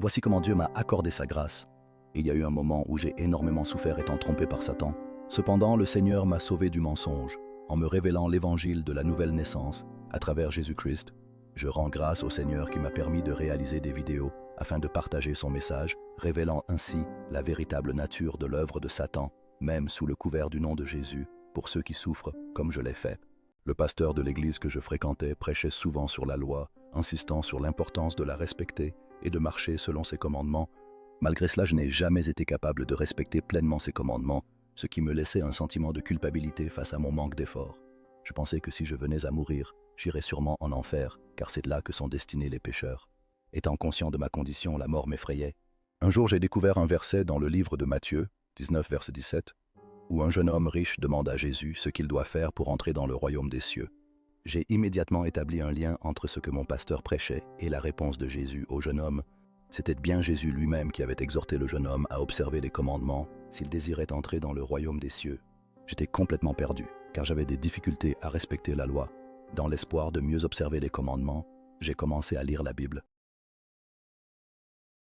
Voici comment Dieu m'a accordé sa grâce. Il y a eu un moment où j'ai énormément souffert étant trompé par Satan. Cependant, le Seigneur m'a sauvé du mensonge en me révélant l'évangile de la nouvelle naissance à travers Jésus-Christ. Je rends grâce au Seigneur qui m'a permis de réaliser des vidéos afin de partager son message, révélant ainsi la véritable nature de l'œuvre de Satan, même sous le couvert du nom de Jésus, pour ceux qui souffrent comme je l'ai fait. Le pasteur de l'église que je fréquentais prêchait souvent sur la loi, insistant sur l'importance de la respecter et de marcher selon ses commandements. Malgré cela, je n'ai jamais été capable de respecter pleinement ses commandements, ce qui me laissait un sentiment de culpabilité face à mon manque d'effort. Je pensais que si je venais à mourir, j'irais sûrement en enfer, car c'est là que sont destinés les pécheurs. Étant conscient de ma condition, la mort m'effrayait. Un jour, j'ai découvert un verset dans le livre de Matthieu, 19, verset 17, où un jeune homme riche demande à Jésus ce qu'il doit faire pour entrer dans le royaume des cieux. J'ai immédiatement établi un lien entre ce que mon pasteur prêchait et la réponse de Jésus au jeune homme. C'était bien Jésus lui-même qui avait exhorté le jeune homme à observer les commandements s'il désirait entrer dans le royaume des cieux. J'étais complètement perdu, car j'avais des difficultés à respecter la loi. Dans l'espoir de mieux observer les commandements, j'ai commencé à lire la Bible.